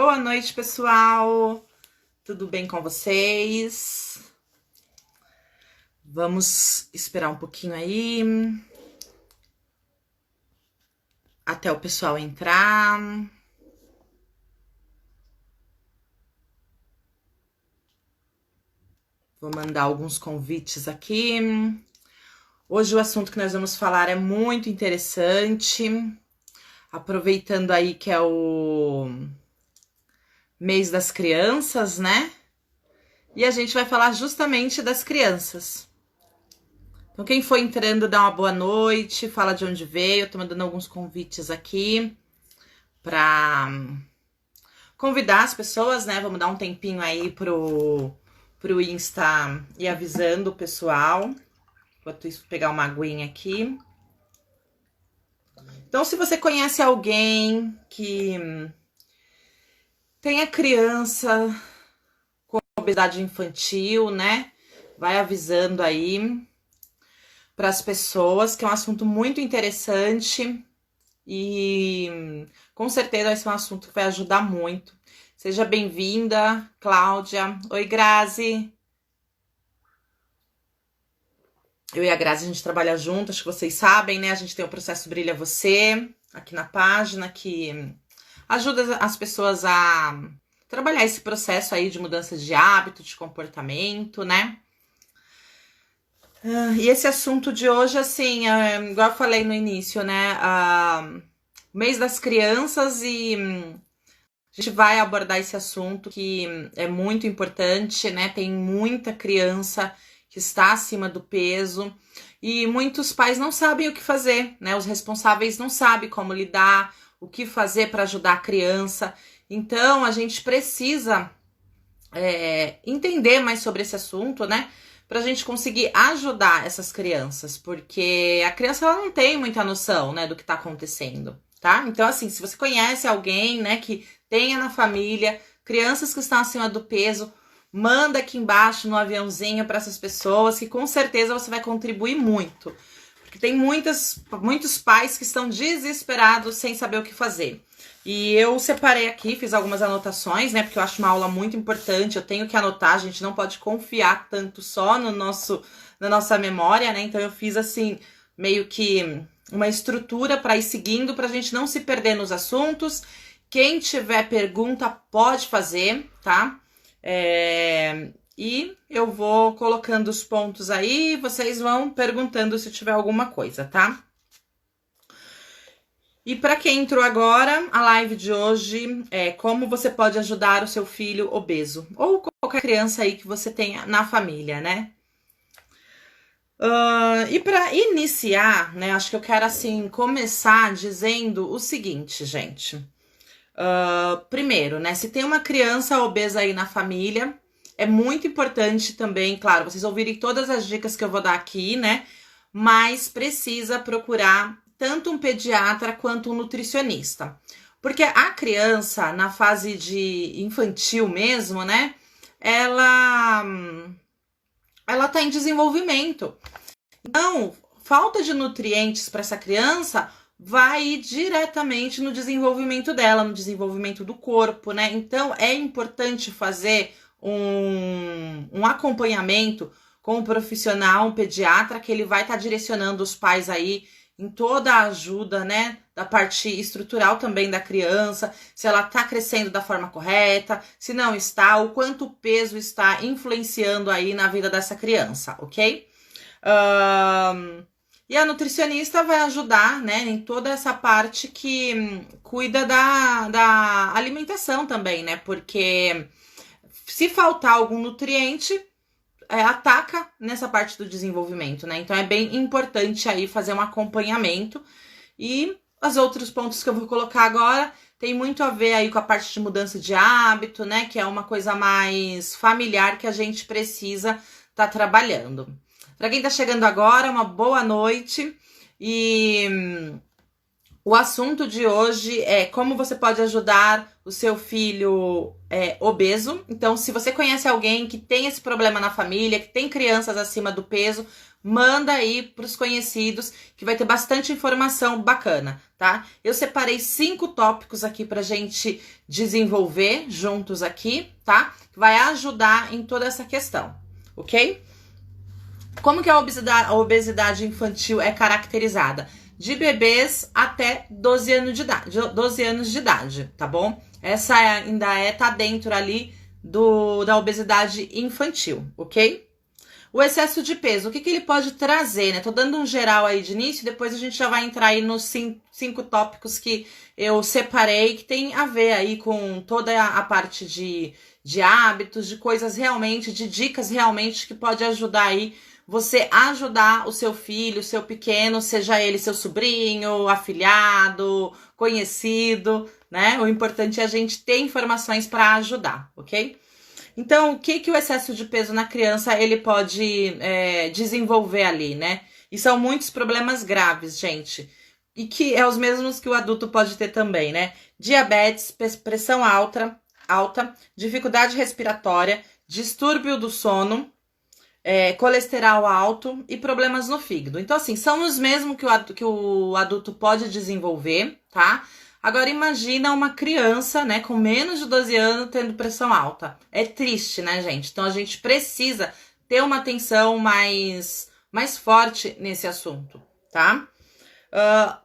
Boa noite, pessoal. Tudo bem com vocês? Vamos esperar um pouquinho aí até o pessoal entrar. Vou mandar alguns convites aqui. Hoje o assunto que nós vamos falar é muito interessante. Aproveitando aí que é o mês das crianças, né? E a gente vai falar justamente das crianças. Então, quem for entrando, dá uma boa noite, fala de onde veio. Eu tô mandando alguns convites aqui para convidar as pessoas, né? Vamos dar um tempinho aí pro Insta e avisando o pessoal. Enquanto isso, vou pegar uma aguinha aqui. Então, se você conhece alguém que tenha criança com obesidade infantil, né? Vai avisando aí para as pessoas, que é um assunto muito interessante e com certeza vai ser um assunto que vai ajudar muito. Seja bem-vinda, Cláudia. Oi, Grazi. Eu e a Grazi, a gente trabalha junto, acho que vocês sabem, né? A gente tem o processo Brilha Você aqui na página, que ajuda as pessoas a trabalhar esse processo aí de mudança de hábito, de comportamento, né? E esse assunto de hoje, assim, igual eu falei no início, né? Mês das crianças e a gente vai abordar esse assunto que é muito importante, né? Tem muita criança que está acima do peso e muitos pais não sabem o que fazer, né? Os responsáveis não sabem como lidar, o que fazer para ajudar a criança. Então, a gente precisa entender mais sobre esse assunto, né? Pra gente conseguir ajudar essas crianças, porque a criança ela não tem muita noção, né, do que tá acontecendo, tá? Então, assim, se você conhece alguém, né, que tenha na família crianças que estão acima do peso, manda aqui embaixo no aviãozinho para essas pessoas, que com certeza você vai contribuir muito. Porque tem muitos pais que estão desesperados sem saber o que fazer. E eu separei aqui, fiz algumas anotações, né? Porque eu acho uma aula muito importante, eu tenho que anotar, a gente não pode confiar tanto só na nossa memória, né? Então eu fiz assim, meio que uma estrutura para ir seguindo, para a gente não se perder nos assuntos. Quem tiver pergunta, pode fazer, tá? E eu vou colocando os pontos aí, vocês vão perguntando se tiver alguma coisa, tá? E para quem entrou agora, a live de hoje é como você pode ajudar o seu filho obeso ou qualquer criança aí que você tenha na família, né? E para iniciar, né, acho que eu quero assim começar dizendo o seguinte, gente. Primeiro, né, se tem uma criança obesa aí na família, é muito importante também, claro, vocês ouvirem todas as dicas que eu vou dar aqui, né? Mas precisa procurar tanto um pediatra quanto um nutricionista. Porque a criança, na fase de infantil mesmo, né? Ela tá em desenvolvimento. Então, falta de nutrientes para essa criança vai ir diretamente no desenvolvimento dela, no desenvolvimento do corpo, né? Então, é importante fazer um acompanhamento com um profissional, um pediatra, que ele vai estar direcionando os pais aí em toda a ajuda, né, da parte estrutural também da criança, se ela está crescendo da forma correta, se não está, o quanto o peso está influenciando aí na vida dessa criança, ok? E a nutricionista vai ajudar, né, em toda essa parte que cuida da alimentação também, né, porque se faltar algum nutriente, ataca nessa parte do desenvolvimento, né? Então é bem importante aí fazer um acompanhamento. E os outros pontos que eu vou colocar agora tem muito a ver aí com a parte de mudança de hábito, né? Que é uma coisa mais familiar que a gente precisa estar trabalhando. Para quem tá chegando agora, uma boa noite. E O assunto de hoje é como você pode ajudar o seu filho obeso. Então, se você conhece alguém que tem esse problema na família, que tem crianças acima do peso, manda aí para os conhecidos, que vai ter bastante informação bacana, tá? Eu separei 5 tópicos aqui pra gente desenvolver juntos aqui, tá? Que vai ajudar em toda essa questão, ok? Como que a obesidade infantil é caracterizada? De bebês até 12 anos de idade, 12 anos de idade, tá bom? Essa ainda tá dentro ali da obesidade infantil, ok? O excesso de peso, o que ele pode trazer, né? Tô dando um geral aí de início, depois a gente já vai entrar aí nos 5 tópicos que eu separei, que tem a ver aí com toda a parte de hábitos, de coisas realmente, de dicas realmente que pode ajudar aí você ajudar o seu filho, o seu pequeno, seja ele seu sobrinho, afilhado, conhecido, né? O importante é a gente ter informações para ajudar, ok? Então, o que o excesso de peso na criança ele pode desenvolver ali, né? E são muitos problemas graves, gente. E que é os mesmos que o adulto pode ter também, né? Diabetes, pressão alta, dificuldade respiratória, distúrbio do sono, colesterol alto e problemas no fígado. Então, assim, são os mesmos que o adulto pode desenvolver, tá? Agora, imagina uma criança, né, com menos de 12 anos tendo pressão alta. É triste, né, gente? Então, a gente precisa ter uma atenção mais forte nesse assunto, tá?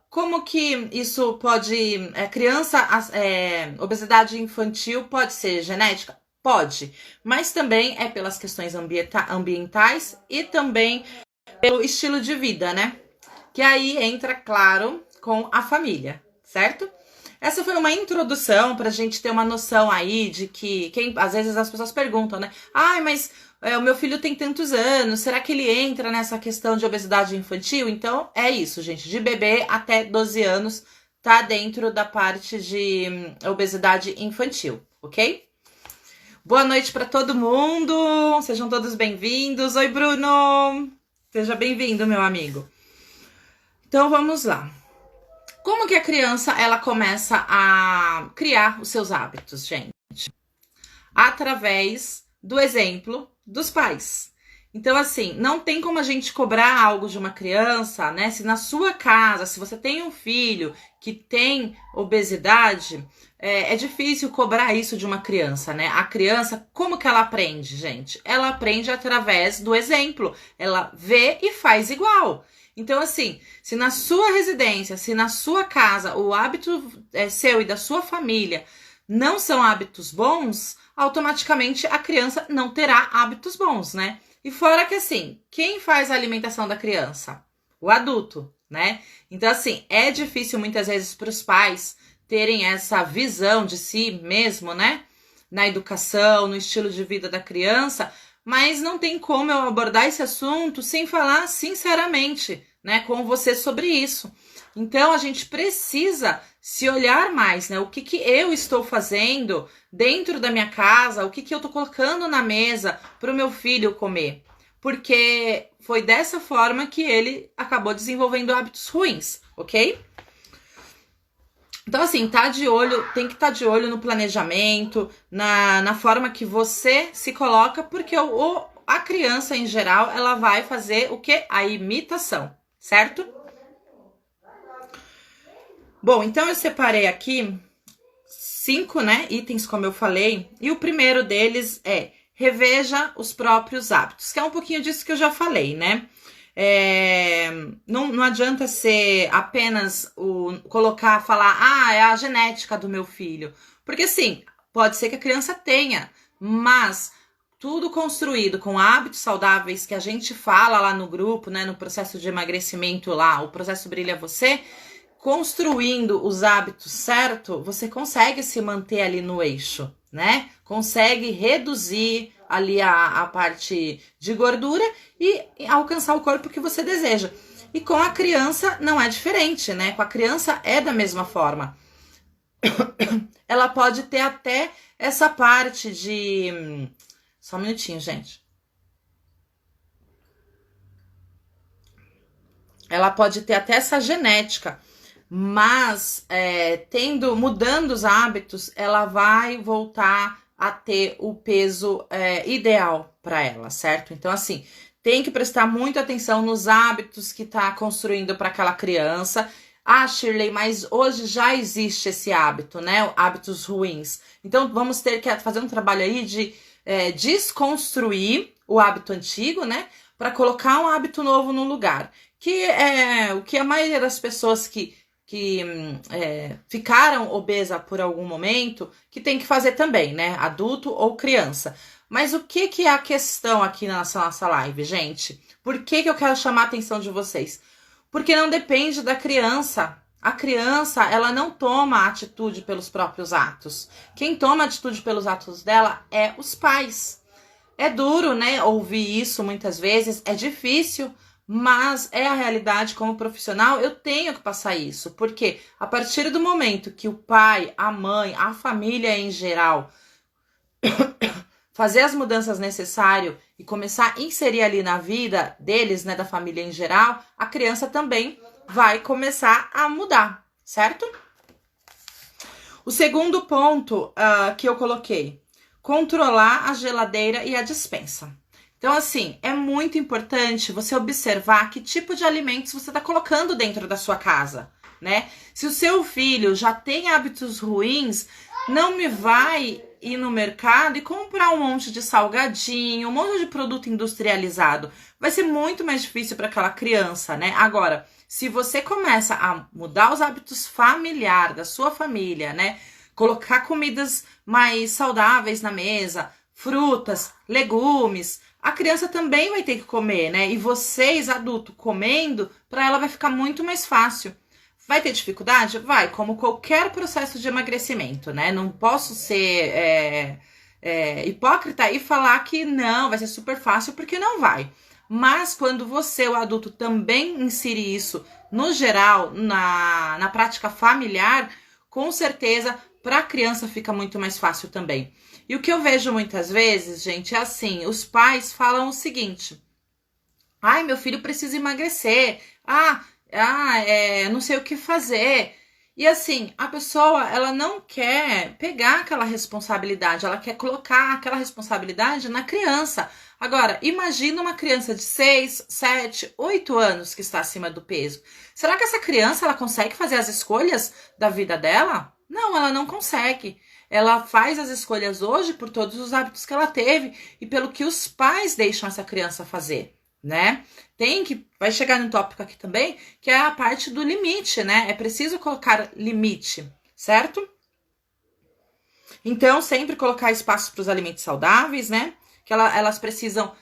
Como que isso pode... obesidade infantil pode ser genética? Pode, mas também é pelas questões ambientais e também pelo estilo de vida, né? Que aí entra, claro, com a família, certo? Essa foi uma introdução para a gente ter uma noção aí de que, às vezes as pessoas perguntam, né? Ai, mas o meu filho tem tantos anos, será que ele entra nessa questão de obesidade infantil? Então, é isso, gente. De bebê até 12 anos tá dentro da parte de obesidade infantil, ok? Boa noite para todo mundo, sejam todos bem-vindos. Oi, Bruno! Seja bem-vindo, meu amigo. Então, vamos lá. Como que a criança, ela começa a criar os seus hábitos, gente? Através do exemplo dos pais. Então, assim, não tem como a gente cobrar algo de uma criança, né? Se na sua casa, se você tem um filho que tem obesidade, é difícil cobrar isso de uma criança, né? A criança, como que ela aprende, gente? Ela aprende através do exemplo. Ela vê e faz igual. Então, assim, se na sua residência, se na sua casa, o hábito seu e da sua família não são hábitos bons, automaticamente a criança não terá hábitos bons, né? E fora que, assim, quem faz a alimentação da criança? O adulto, né? Então, assim, é difícil muitas vezes para os pais terem essa visão de si mesmo, né? Na educação, no estilo de vida da criança, mas não tem como eu abordar esse assunto sem falar sinceramente, né, com você sobre isso. Então, a gente precisa se olhar mais, né? O que eu estou fazendo dentro da minha casa, o que eu estou colocando na mesa para o meu filho comer. Porque foi dessa forma que ele acabou desenvolvendo hábitos ruins, ok? Então, assim, tem que estar de olho no planejamento, na forma que você se coloca, porque a criança, em geral, ela vai fazer o quê? A imitação, certo? Bom, então eu separei aqui 5, né, itens, como eu falei, e o primeiro deles é reveja os próprios hábitos, que é um pouquinho disso que eu já falei, né? Não adianta ser apenas falar, é a genética do meu filho. Porque sim, pode ser que a criança tenha, mas tudo construído com hábitos saudáveis que a gente fala lá no grupo, né, no processo de emagrecimento lá, o processo Brilha Você, construindo os hábitos certo, você consegue se manter ali no eixo, né? Consegue reduzir ali a parte de gordura e alcançar o corpo que você deseja. E com a criança não é diferente, né? Com a criança é da mesma forma. Ela pode ter até essa parte de... Só um minutinho, gente. Ela pode ter até essa genética Mas mudando os hábitos, ela vai voltar a ter o peso ideal para ela, certo? Então, assim, tem que prestar muita atenção nos hábitos que tá construindo para aquela criança. Ah, Shirley, mas hoje já existe esse hábito, né? Hábitos ruins. Então, vamos ter que fazer um trabalho aí de desconstruir o hábito antigo, né? Para colocar um hábito novo no lugar. Que é o que a maioria das pessoas que ficaram obesa por algum momento, que tem que fazer também, né? Adulto ou criança. Mas o que é a questão aqui na nossa live, gente? Por que eu quero chamar a atenção de vocês? Porque não depende da criança. A criança, ela não toma atitude pelos próprios atos. Quem toma atitude pelos atos dela é os pais. É duro, né, ouvir isso muitas vezes, é difícil, mas é a realidade. Como profissional, eu tenho que passar isso, porque a partir do momento que o pai, a mãe, a família em geral fazer as mudanças necessárias e começar a inserir ali na vida deles, né, da família em geral, a criança também vai começar a mudar, certo? O segundo ponto que eu coloquei, controlar a geladeira e a despensa. Então, assim, é muito importante você observar que tipo de alimentos você está colocando dentro da sua casa, né? Se o seu filho já tem hábitos ruins, não me vai ir no mercado e comprar um monte de salgadinho, um monte de produto industrializado. Vai ser muito mais difícil para aquela criança, né? Agora, se você começa a mudar os hábitos familiares da sua família, né? Colocar comidas mais saudáveis na mesa, frutas, legumes, a criança também vai ter que comer, né? E vocês, adulto, comendo, para ela vai ficar muito mais fácil. Vai ter dificuldade? Vai, como qualquer processo de emagrecimento, né? Não posso ser hipócrita e falar que não, vai ser super fácil, porque não vai. Mas quando você, o adulto, também insere isso no geral, na prática familiar, com certeza, para a criança fica muito mais fácil também. E o que eu vejo muitas vezes, gente, é assim, os pais falam o seguinte: ai, meu filho precisa emagrecer, não sei o que fazer. E assim, a pessoa, ela não quer pegar aquela responsabilidade, ela quer colocar aquela responsabilidade na criança. Agora, imagina uma criança de 6, 7, 8 anos que está acima do peso. Será que essa criança, ela consegue fazer as escolhas da vida dela? Não, ela não consegue. Ela faz as escolhas hoje por todos os hábitos que ela teve e pelo que os pais deixam essa criança fazer, né? Vai chegar no tópico aqui também, que é a parte do limite, né? É preciso colocar limite, certo? Então, sempre colocar espaço para os alimentos saudáveis, né? Que elas precisam,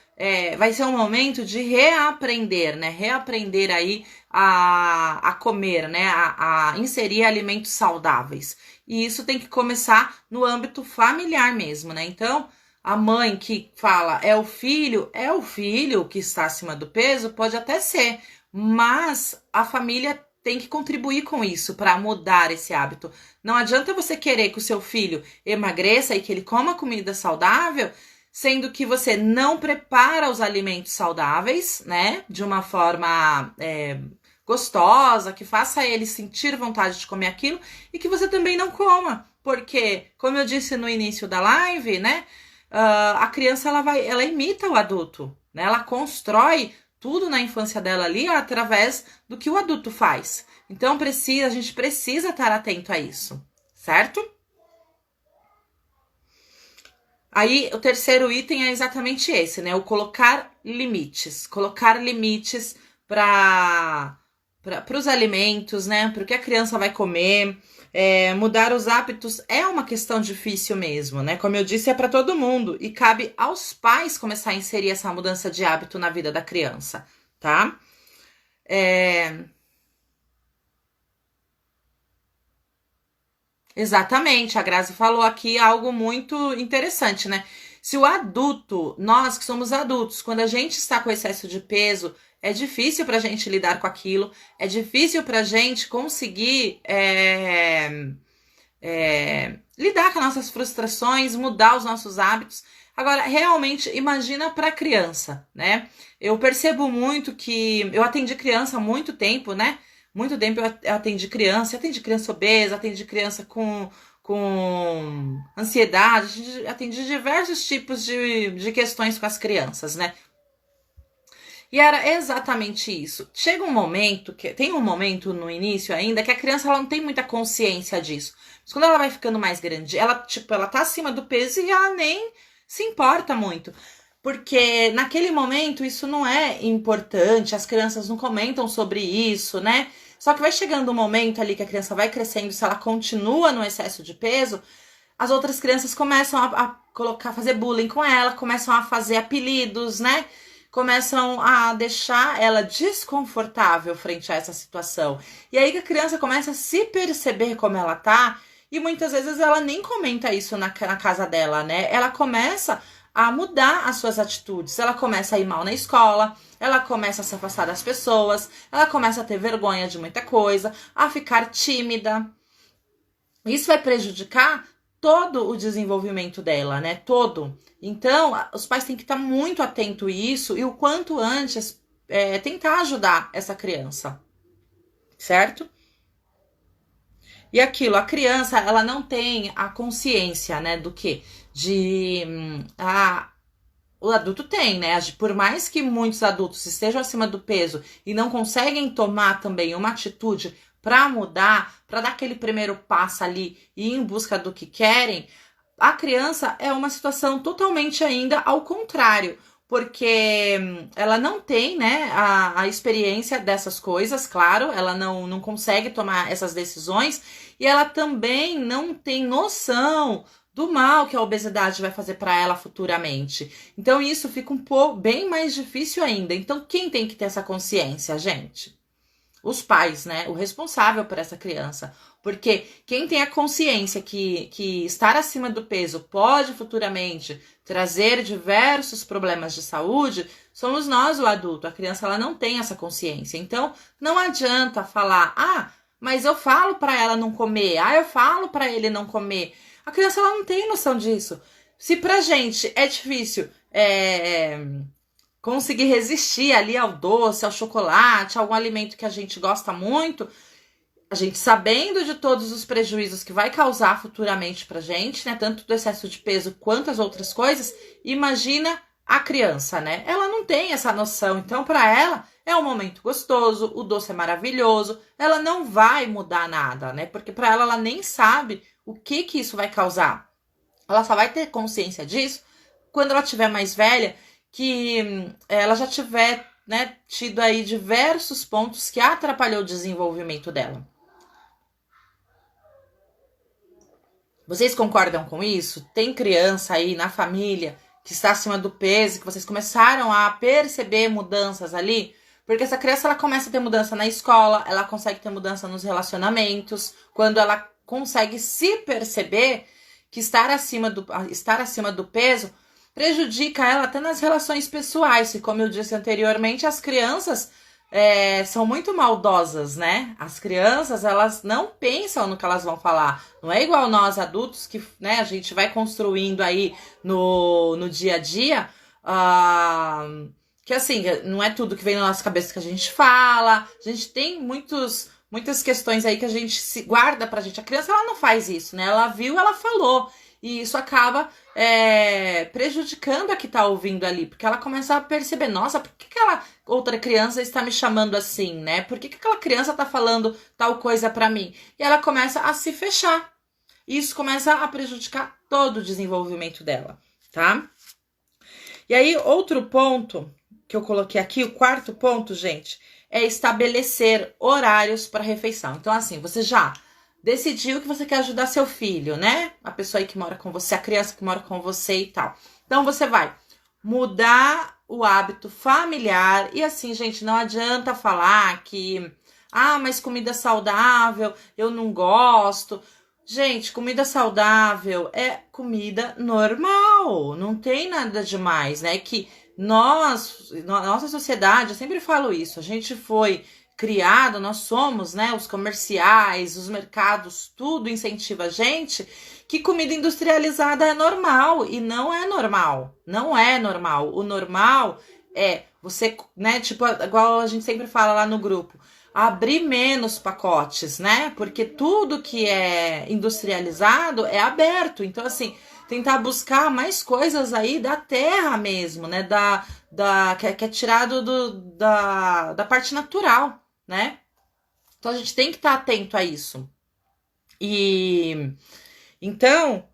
vai ser um momento de reaprender, né? Reaprender aí a comer, né? A inserir alimentos saudáveis. E isso tem que começar no âmbito familiar mesmo, né? Então, a mãe que fala é o filho que está acima do peso, pode até ser, mas a família tem que contribuir com isso para mudar esse hábito. Não adianta você querer que o seu filho emagreça e que ele coma comida saudável, sendo que você não prepara os alimentos saudáveis, né, de uma forma gostosa, que faça ele sentir vontade de comer aquilo e que você também não coma. Porque, como eu disse no início da live, né, a criança ela imita o adulto, né? Ela constrói tudo na infância dela ali através do que o adulto faz. Então a gente precisa estar atento a isso, certo? Aí o terceiro item é exatamente esse, né? O colocar limites. Colocar limites para os alimentos, né? Para o que a criança vai comer. Mudar os hábitos é uma questão difícil mesmo, né? Como eu disse, é para todo mundo e cabe aos pais começar a inserir essa mudança de hábito na vida da criança, tá? Exatamente, a Grazi falou aqui algo muito interessante, né? Se o adulto, nós que somos adultos, quando a gente está com excesso de peso, é difícil para a gente lidar com aquilo, é difícil para a gente conseguir lidar com as nossas frustrações, mudar os nossos hábitos. Agora, realmente, imagina para a criança, né? Eu percebo muito que eu atendi criança há muito tempo, né? Muito tempo eu atendi criança obesa, atendi criança com ansiedade, atendi diversos tipos de questões com as crianças, né? E era exatamente isso. Chega um momento, tem um momento no início ainda, que a criança ela não tem muita consciência disso. Mas quando ela vai ficando mais grande, ela tá acima do peso e ela nem se importa muito. Porque naquele momento isso não é importante, as crianças não comentam sobre isso, né? Só que vai chegando um momento ali que a criança vai crescendo, se ela continua no excesso de peso, as outras crianças começam fazer bullying com ela, começam a fazer apelidos, né? Começam a deixar ela desconfortável frente a essa situação. E aí que a criança começa a se perceber como ela tá, e muitas vezes ela nem comenta isso na casa dela, né? Ela começa a mudar as suas atitudes. Ela começa a ir mal na escola, ela começa a se afastar das pessoas, ela começa a ter vergonha de muita coisa, a ficar tímida. Isso vai prejudicar todo o desenvolvimento dela, né? Todo. Então, os pais têm que estar muito atentos a isso e o quanto antes tentar ajudar essa criança, certo? E aquilo, a criança, ela não tem a consciência, né, do que? O adulto tem, né? Por mais que muitos adultos estejam acima do peso e não conseguem tomar também uma atitude para mudar, para dar aquele primeiro passo ali e ir em busca do que querem, a criança é uma situação totalmente ainda ao contrário, porque ela não tem, né, a experiência dessas coisas, claro, ela não consegue tomar essas decisões e ela também não tem noção do mal que a obesidade vai fazer para ela futuramente. Então isso fica bem mais difícil ainda. Então quem tem que ter essa consciência, gente? Os pais, né? O responsável por essa criança. Porque quem tem a consciência que estar acima do peso pode futuramente trazer diversos problemas de saúde, somos nós, o adulto. A criança ela não tem essa consciência. Então não adianta falar, mas eu falo para ela não comer, eu falo para ele não comer. A criança ela não tem noção disso. Se pra gente é difícil conseguir resistir ali ao doce, ao chocolate, a algum alimento que a gente gosta muito, a gente sabendo de todos os prejuízos que vai causar futuramente pra gente, né? Tanto do excesso de peso quanto as outras coisas, imagina a criança, né? Ela não tem essa noção, então para ela é um momento gostoso, o doce é maravilhoso, ela não vai mudar nada, né? Porque para ela nem sabe o que isso vai causar. Ela só vai ter consciência disso quando ela tiver mais velha, que ela já tiver, né, tido aí diversos pontos que atrapalhou o desenvolvimento dela. Vocês concordam com isso? Tem criança aí na família que está acima do peso, que vocês começaram a perceber mudanças ali? Porque essa criança ela começa a ter mudança na escola, ela consegue ter mudança nos relacionamentos, quando ela consegue se perceber que estar acima do peso prejudica ela até nas relações pessoais. E como eu disse anteriormente, as crianças são muito maldosas, né? As crianças, elas não pensam no que elas vão falar. Não é igual nós adultos que, né, a gente vai construindo aí no dia a dia, que assim, não é tudo que vem na nossa cabeça que a gente fala. A gente tem muitas questões aí que a gente se guarda pra gente. A criança, ela não faz isso, né? Ela viu, ela falou. E isso acaba prejudicando a que tá ouvindo ali, porque ela começa a perceber, nossa, por que aquela outra criança está me chamando assim, né? Por que aquela criança tá falando tal coisa pra mim? E ela começa a se fechar. E isso começa a prejudicar todo o desenvolvimento dela, tá? E aí, outro ponto que eu coloquei aqui, o quarto ponto, gente, é estabelecer horários para refeição. Então, assim, você já decidiu que você quer ajudar seu filho, né? A pessoa aí que mora com você, a criança que mora com você e tal. Então, você vai mudar o hábito familiar. E assim, gente, não adianta falar que mas comida saudável, eu não gosto. Gente, comida saudável é comida normal. Não tem nada demais, né? Que nossa sociedade, eu sempre falo isso, a gente foi criado, nós somos, né, os comerciais, os mercados, tudo incentiva a gente que comida industrializada é normal, e não é normal, não é normal. O normal é você, né, tipo, igual a gente sempre fala lá no grupo, abrir menos pacotes, né? Porque tudo que é industrializado é aberto. Então, assim, tentar buscar mais coisas aí da terra mesmo, né? Que é tirado da parte natural, né? Então a gente tem que estar atento a isso. E então,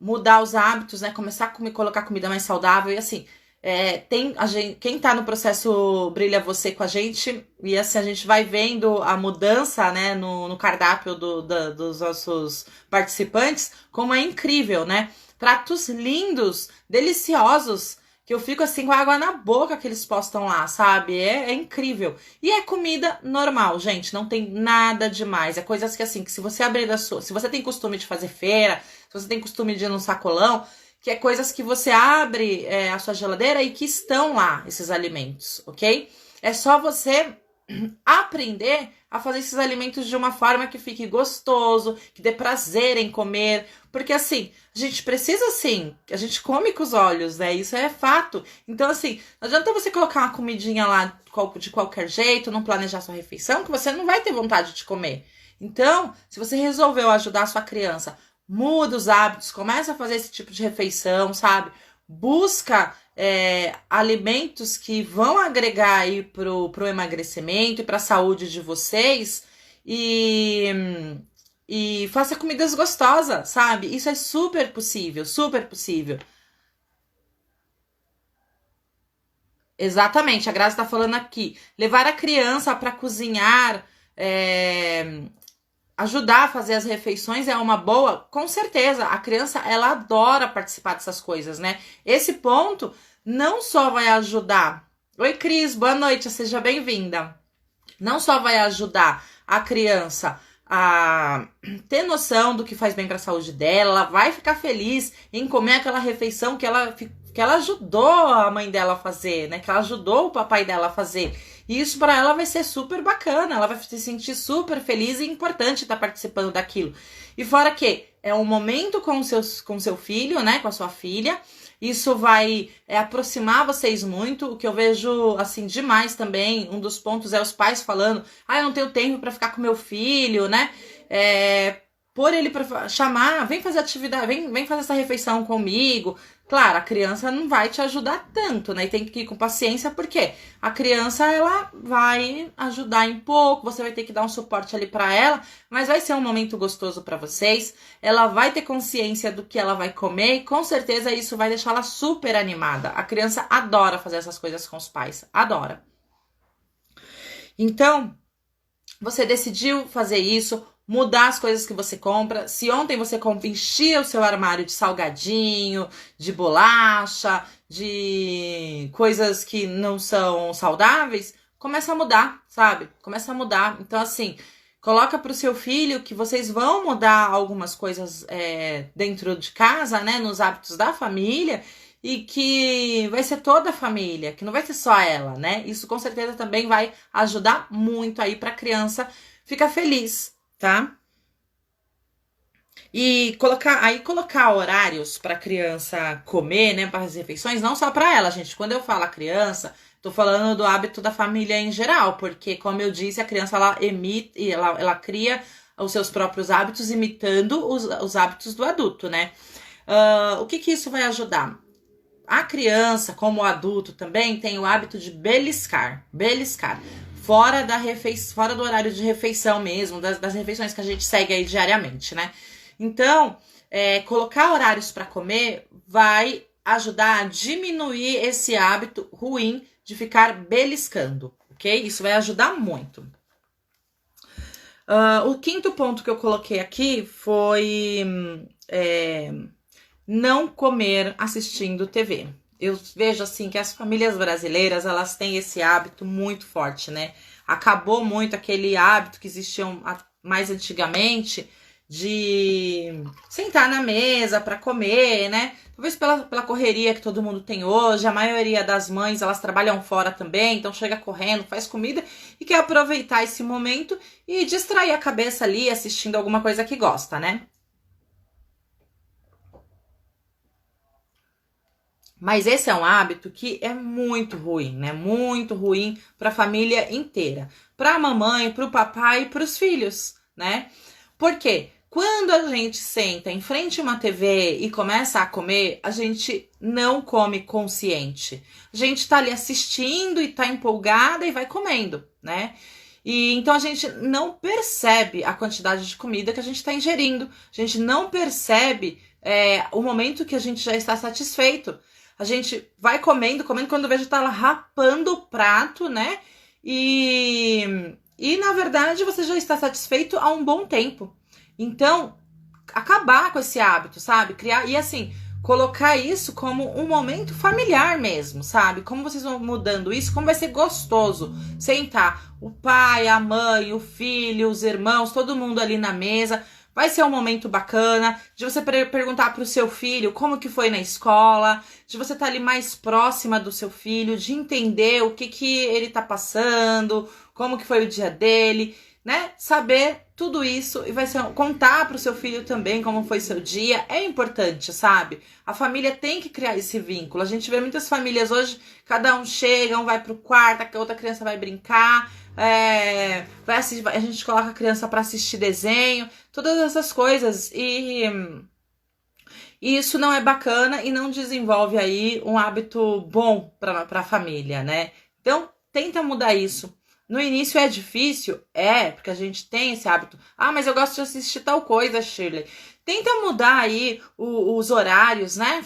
mudar os hábitos, né? Começar a colocar comida mais saudável e assim. Tem a gente, quem tá no processo Brilha Você com a gente, e assim a gente vai vendo a mudança, né, no cardápio dos nossos participantes, como é incrível, né? Pratos lindos, deliciosos, que eu fico assim com água na boca que eles postam lá, sabe? É incrível. E é comida normal, gente, não tem nada demais. É coisas que assim, que se você abrir se você tem costume de fazer feira, se você tem costume de ir num sacolão, que é coisas que você abre a sua geladeira e que estão lá, esses alimentos, ok? É só você aprender a fazer esses alimentos de uma forma que fique gostoso, que dê prazer em comer, porque assim, a gente precisa sim, a gente come com os olhos, né? Isso é fato. Então assim, não adianta você colocar uma comidinha lá de qualquer jeito, não planejar sua refeição, que você não vai ter vontade de comer. Então, se você resolveu ajudar a sua criança, muda os hábitos, começa a fazer esse tipo de refeição, sabe? Busca alimentos que vão agregar aí pro emagrecimento e para a saúde de vocês e faça comidas gostosas, sabe? Isso é super possível, super possível. Exatamente, a Graça está falando aqui. Levar a criança para cozinhar, ajudar a fazer as refeições é uma boa, com certeza. A criança, ela adora participar dessas coisas, né? Esse ponto não só vai ajudar. Oi, Cris, boa noite, seja bem-vinda. Não só vai ajudar a criança a ter noção do que faz bem para a saúde dela, ela vai ficar feliz em comer aquela refeição que ela ajudou a mãe dela a fazer, né? Que ela ajudou o papai dela a fazer. E isso para ela vai ser super bacana, ela vai se sentir super feliz e importante estar participando daquilo. E fora que é um momento com seu filho, né? Com a sua filha. Isso vai aproximar vocês muito. O que eu vejo assim demais também, um dos pontos é os pais falando: eu não tenho tempo para ficar com meu filho, né? Por ele para chamar, vem fazer atividade, vem fazer essa refeição comigo. Claro, a criança não vai te ajudar tanto, né? E tem que ir com paciência, porque a criança, ela vai ajudar em pouco, você vai ter que dar um suporte ali para ela, mas vai ser um momento gostoso para vocês. Ela vai ter consciência do que ela vai comer e com certeza isso vai deixar ela super animada. A criança adora fazer essas coisas com os pais, adora. Então, você decidiu fazer isso, mudar as coisas que você compra. Se ontem você enchia o seu armário de salgadinho, de bolacha, de coisas que não são saudáveis, começa a mudar, sabe? Começa a mudar. Então, assim, coloca pro seu filho que vocês vão mudar algumas coisas dentro de casa, né? Nos hábitos da família. E que vai ser toda a família, que não vai ser só ela, né? Isso com certeza também vai ajudar muito aí pra criança ficar feliz, tá? E colocar horários para criança comer, né, para as refeições, não só para ela, gente. Quando eu falo a criança, tô falando do hábito da família em geral, porque como eu disse, a criança ela cria os seus próprios hábitos imitando os hábitos do adulto, né? O que isso vai ajudar? A criança, como o adulto também, tem o hábito de beliscar. Fora do horário de refeição mesmo, das refeições que a gente segue aí diariamente, né? Então, colocar horários para comer vai ajudar a diminuir esse hábito ruim de ficar beliscando, ok? Isso vai ajudar muito. O quinto ponto que eu coloquei aqui foi não comer assistindo TV. Eu vejo assim que as famílias brasileiras, elas têm esse hábito muito forte, né? Acabou muito aquele hábito que existia mais antigamente de sentar na mesa para comer, né? Talvez pela correria que todo mundo tem hoje, a maioria das mães, elas trabalham fora também, então chega correndo, faz comida e quer aproveitar esse momento e distrair a cabeça ali assistindo alguma coisa que gosta, né? Mas esse é um hábito que é muito ruim, né? Muito ruim para a família inteira, para a mamãe, para o papai e para os filhos, né? Por quê? Quando a gente senta em frente a uma TV e começa a comer, a gente não come consciente. A gente tá ali assistindo e tá empolgada e vai comendo, né? E então a gente não percebe a quantidade de comida que a gente está ingerindo. A gente não percebe o momento que a gente já está satisfeito. A gente vai comendo, comendo, quando vejo tá lá rapando o prato, né? E na verdade você já está satisfeito há um bom tempo. Então, acabar com esse hábito, sabe? Criar, e assim, colocar isso como um momento familiar mesmo, sabe? Como vocês vão mudando isso, como vai ser gostoso sentar o pai, a mãe, o filho, os irmãos, todo mundo ali na mesa. Vai ser um momento bacana de você perguntar pro seu filho como que foi na escola, de você estar ali mais próxima do seu filho, de entender o que ele tá passando, como que foi o dia dele, né? Saber tudo isso e vai ser contar pro seu filho também como foi seu dia. É importante, sabe? A família tem que criar esse vínculo. A gente vê muitas famílias hoje, cada um chega, um vai pro quarto, a outra criança vai brincar, vai assistir, a gente coloca a criança para assistir desenho, todas essas coisas e isso não é bacana e não desenvolve aí um hábito bom para a família, né? Então, tenta mudar isso. No início é difícil? É, porque a gente tem esse hábito. Ah, mas eu gosto de assistir tal coisa, Shirley. Tenta mudar aí os horários, né?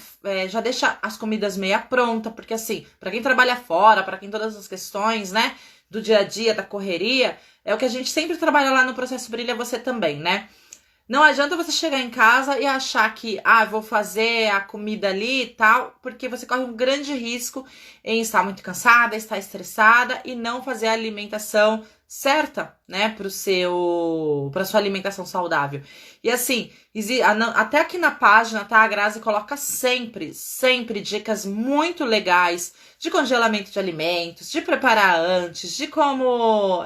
Já deixa as comidas meia pronta, porque assim, para quem trabalha fora, para quem todas as questões, né, do dia a dia, da correria, é o que a gente sempre trabalha lá no Processo Brilha Você também, né? Não adianta você chegar em casa e achar que, vou fazer a comida ali e tal, porque você corre um grande risco em estar muito cansada, estar estressada e não fazer a alimentação certa, né, para sua alimentação saudável. E assim, até aqui na página, tá, a Grazi coloca sempre dicas muito legais de congelamento de alimentos, de preparar antes, de como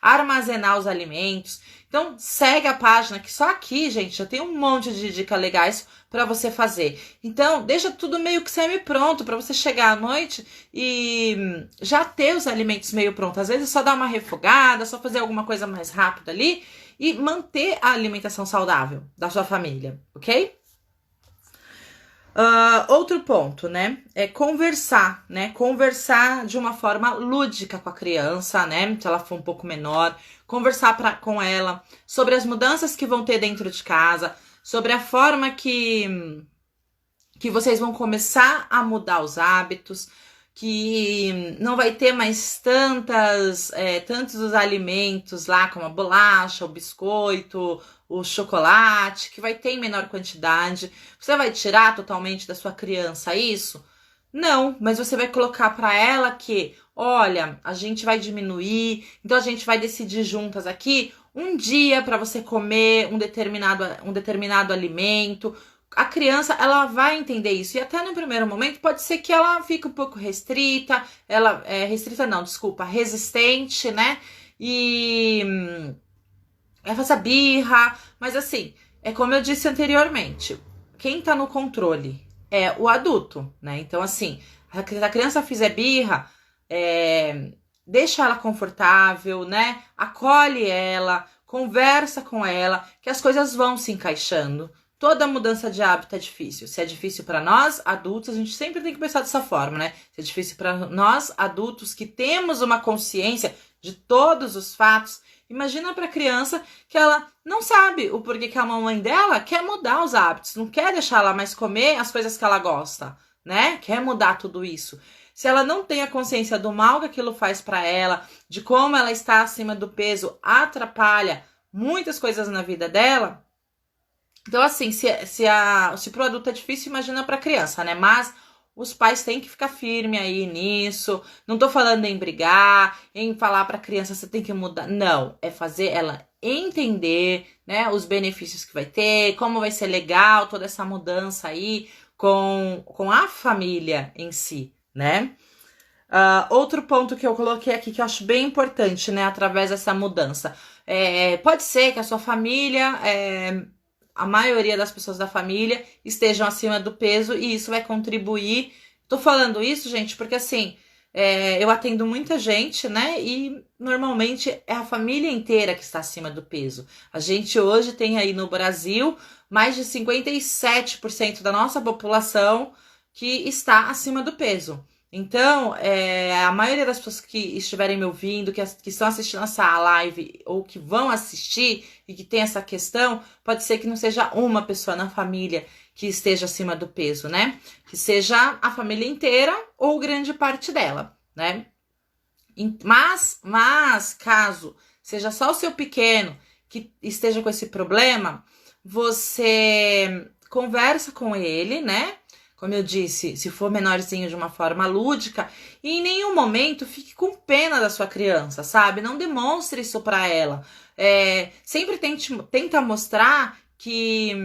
armazenar os alimentos. Então, segue a página, que só aqui, gente, já tem um monte de dicas legais para você fazer. Então, deixa tudo meio que semi-pronto para você chegar à noite e já ter os alimentos meio prontos. Às vezes, só dar uma refogada, só fazer alguma coisa mais rápida ali e manter a alimentação saudável da sua família, ok? Outro ponto, né, é conversar, né, conversar de uma forma lúdica com a criança, né, se ela for um pouco menor, conversar com ela sobre as mudanças que vão ter dentro de casa, sobre a forma que vocês vão começar a mudar os hábitos, que não vai ter mais tantos os alimentos lá, como a bolacha, o biscoito, o chocolate, que vai ter em menor quantidade. Você vai tirar totalmente da sua criança isso? Não, mas você vai colocar para ela que, olha, a gente vai diminuir, então a gente vai decidir juntas aqui um dia para você comer um determinado alimento. A criança, ela vai entender isso. E até no primeiro momento pode ser que ela fique um pouco resistente, né? E ela faça birra. Mas assim, é como eu disse anteriormente, quem tá no controle é o adulto, né? Então assim, se a criança fizer birra, deixa ela confortável, né? Acolhe ela, conversa com ela, que as coisas vão se encaixando. Toda mudança de hábito é difícil. Se é difícil para nós, adultos, a gente sempre tem que pensar dessa forma, né? Se é difícil para nós, adultos, que temos uma consciência de todos os fatos, imagina para a criança que ela não sabe o porquê que a mamãe dela quer mudar os hábitos, não quer deixar ela mais comer as coisas que ela gosta, né? Quer mudar tudo isso. Se ela não tem a consciência do mal que aquilo faz para ela, de como ela está acima do peso, atrapalha muitas coisas na vida dela. Então, assim, se pro adulto é difícil, imagina pra criança, né? Mas os pais têm que ficar firme aí nisso. Não tô falando em brigar, em falar pra criança, você tem que mudar. Não, é fazer ela entender, né, os benefícios que vai ter, como vai ser legal toda essa mudança aí com a família em si, né? Outro ponto que eu coloquei aqui que eu acho bem importante, né, através dessa mudança. Pode ser que a sua família... a maioria das pessoas da família estejam acima do peso e isso vai contribuir. Tô falando isso, gente, porque assim, eu atendo muita gente, né? E normalmente é a família inteira que está acima do peso. A gente hoje tem aí no Brasil mais de 57% da nossa população que está acima do peso. Então, a maioria das pessoas que estiverem me ouvindo, que estão assistindo essa live ou que vão assistir e que tem essa questão, pode ser que não seja uma pessoa na família que esteja acima do peso, né? Que seja a família inteira ou grande parte dela, né? Mas caso seja só o seu pequeno que esteja com esse problema, você conversa com ele, né? Como eu disse, se for menorzinho de uma forma lúdica, e em nenhum momento fique com pena da sua criança, sabe? Não demonstre isso para ela. Sempre tenta mostrar que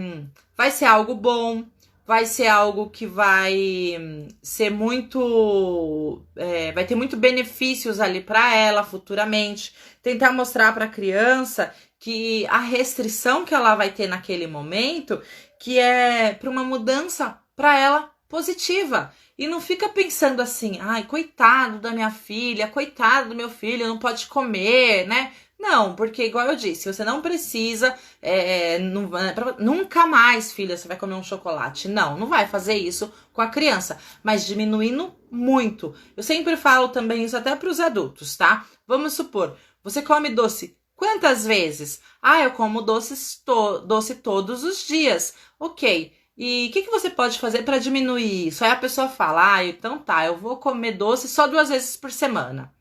vai ser algo bom, vai ser algo que vai ser muito... vai ter muito benefícios ali para ela futuramente. Tentar mostrar para a criança que a restrição que ela vai ter naquele momento, que é para uma mudança para ela positiva. E não fica pensando assim, ai, coitado da minha filha, coitado do meu filho, não pode comer, né? Não, porque igual eu disse, você não precisa, nunca mais, filha, você vai comer um chocolate. Não vai fazer isso com a criança, mas diminuindo muito. Eu sempre falo também isso até para os adultos, tá? Vamos supor, você come doce quantas vezes? Eu como doce todos os dias. Ok. E o que você pode fazer para diminuir isso? Aí a pessoa fala, então tá, eu vou comer doce só 2 vezes por semana.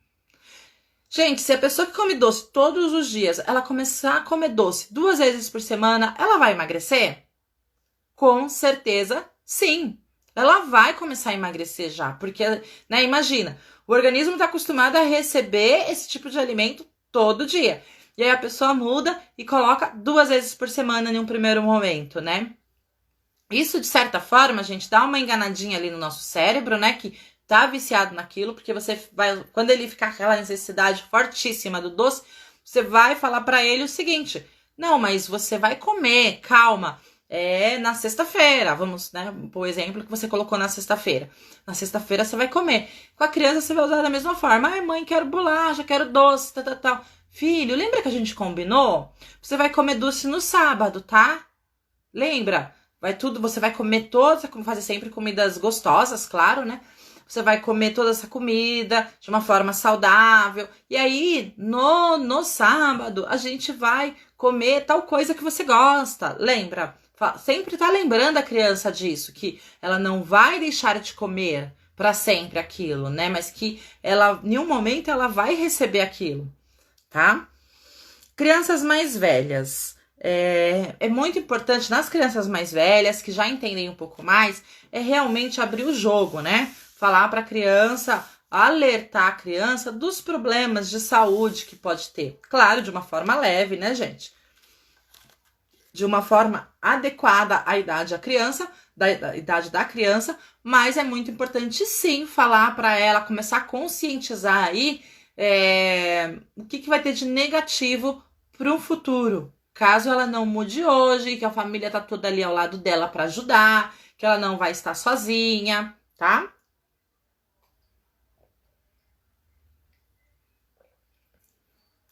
Gente, se a pessoa que come doce todos os dias, ela começar a comer doce 2 vezes por semana, ela vai emagrecer? Com certeza, sim. Ela vai começar a emagrecer já, porque, né, imagina, o organismo está acostumado a receber esse tipo de alimento todo dia. E aí a pessoa muda e coloca 2 vezes por semana em um primeiro momento, né? Isso, de certa forma, gente, dá uma enganadinha ali no nosso cérebro, né? Que tá viciado naquilo, porque você vai... Quando ele ficar aquela necessidade fortíssima do doce, você vai falar pra ele o seguinte, não, mas você vai comer, calma, na sexta-feira, vamos, né? Por exemplo que você colocou na sexta-feira. Na sexta-feira você vai comer. Com a criança você vai usar da mesma forma. Ai, mãe, quero bolacha, quero doce, tal. Filho, lembra que a gente combinou? Você vai comer doce no sábado, tá? Lembra? Você vai comer toda, fazer sempre comidas gostosas, claro, né? Você vai comer toda essa comida de uma forma saudável. E aí, no sábado, a gente vai comer tal coisa que você gosta. Lembra? Sempre tá lembrando a criança disso, que ela não vai deixar de comer para sempre aquilo, né? Mas que ela, em um momento, ela vai receber aquilo, tá? Crianças mais velhas. É muito importante nas crianças mais velhas, que já entendem um pouco mais, realmente abrir o jogo, né? Falar para a criança, alertar a criança dos problemas de saúde que pode ter. Claro, de uma forma leve, né, gente? De uma forma adequada à idade da idade da criança, mas é muito importante sim falar para ela, começar a conscientizar aí o que vai ter de negativo para o futuro. Caso ela não mude hoje, que a família tá toda ali ao lado dela para ajudar, que ela não vai estar sozinha, tá?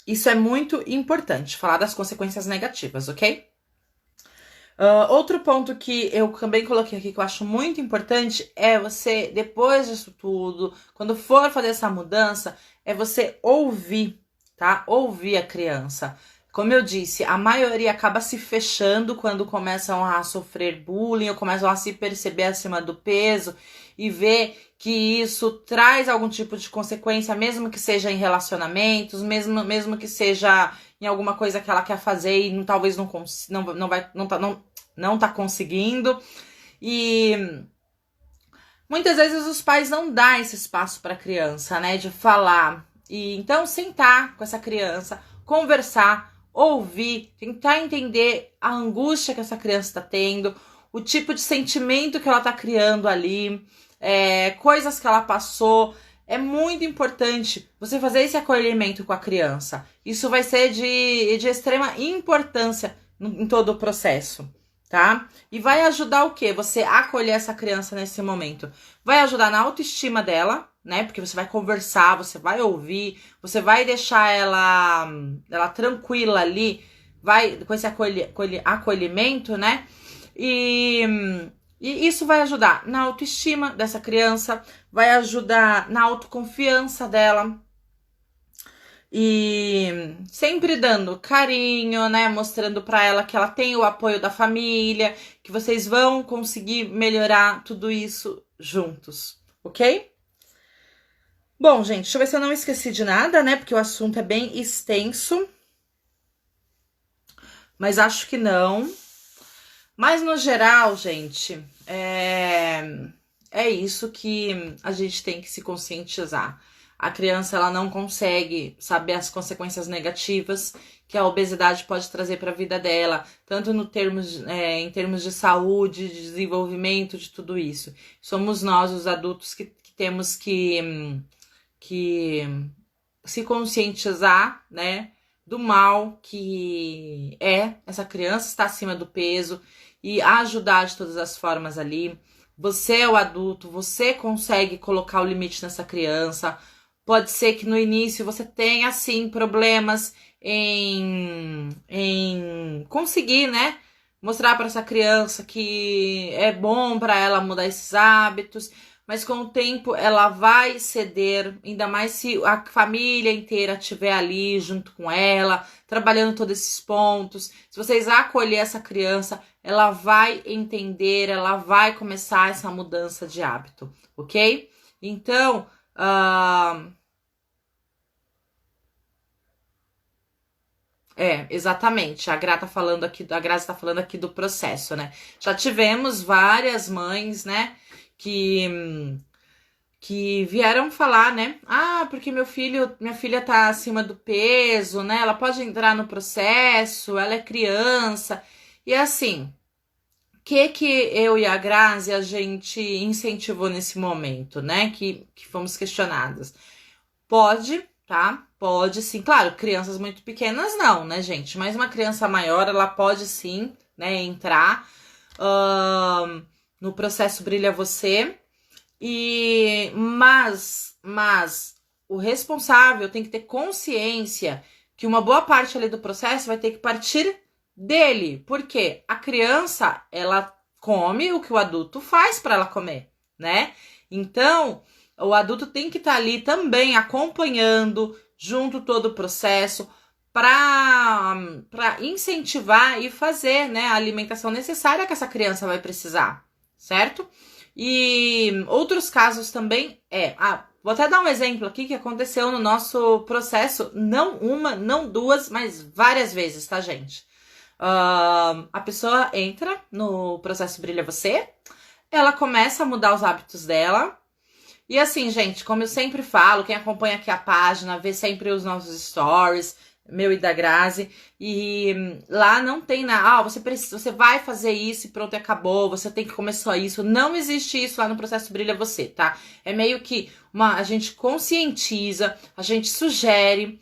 Isso é muito importante, falar das consequências negativas, ok? Outro ponto que eu também coloquei aqui que eu acho muito importante é você, depois disso tudo, quando for fazer essa mudança, é você ouvir, tá? Ouvir a criança. Como eu disse, a maioria acaba se fechando quando começam a sofrer bullying ou começam a se perceber acima do peso e ver que isso traz algum tipo de consequência, mesmo que seja em relacionamentos, mesmo que seja em alguma coisa que ela quer fazer e talvez não tá conseguindo. E muitas vezes os pais não dão esse espaço para a criança, né, de falar. E então sentar com essa criança, conversar, ouvir, tentar entender a angústia que essa criança está tendo, o tipo de sentimento que ela está criando ali, coisas que ela passou. É muito importante você fazer esse acolhimento com a criança. Isso vai ser de extrema importância em todo o processo, tá? E vai ajudar o quê? Você acolher essa criança nesse momento. Vai ajudar na autoestima dela, né? Porque você vai conversar, você vai ouvir, você vai deixar ela tranquila ali, vai com esse acolhimento, né? E isso vai ajudar na autoestima dessa criança, vai ajudar na autoconfiança dela. E sempre dando carinho, né? Mostrando pra ela que ela tem o apoio da família, que vocês vão conseguir melhorar tudo isso juntos, ok? Bom, gente, deixa eu ver se eu não esqueci de nada, né? Porque o assunto é bem extenso. Mas acho que não. Mas no geral, gente, é isso que a gente tem que se conscientizar. A criança ela não consegue saber as consequências negativas que a obesidade pode trazer para a vida dela, tanto no em termos de saúde, de desenvolvimento, de tudo isso. Somos nós, os adultos, que temos que se conscientizar, né, do mal que é essa criança estar acima do peso e ajudar de todas as formas ali. Você é o adulto, você consegue colocar o limite nessa criança. Pode ser que no início você tenha, assim, problemas em conseguir, né, mostrar para essa criança que é bom para ela mudar esses hábitos, mas com o tempo ela vai ceder, ainda mais se a família inteira estiver ali junto com ela, trabalhando todos esses pontos. Se vocês acolher essa criança, ela vai entender, ela vai começar essa mudança de hábito, ok? Então, exatamente. A Grazi tá falando aqui do processo, né? Já tivemos várias mães, né, que vieram falar, né? Ah, porque minha filha tá acima do peso, né? Ela pode entrar no processo, ela é criança. E assim, que eu e a Grazi a gente incentivou nesse momento, né? Que fomos questionadas. Pode, tá? Pode sim. Claro, crianças muito pequenas não, né, gente? Mas uma criança maior, ela pode sim, né, entrar no processo Brilha Você. Mas o responsável tem que ter consciência que uma boa parte ali do processo vai ter que partir dele. Porque a criança, ela come o que o adulto faz para ela comer, né? Então, o adulto tem que estar ali também acompanhando junto todo o processo para incentivar e fazer, né, a alimentação necessária que essa criança vai precisar, certo? E outros casos também vou até dar um exemplo aqui que aconteceu no nosso processo, não uma, não duas, mas várias vezes, tá, gente? A pessoa entra no processo Brilha Você, ela começa a mudar os hábitos dela. E assim, gente, como eu sempre falo, quem acompanha aqui a página, vê sempre os nossos stories, meu e da Grazi, e lá não tem nada, você vai fazer isso e pronto, acabou, você tem que comer só isso. Não existe isso lá no processo Brilha Você, tá? É meio que a gente conscientiza, a gente sugere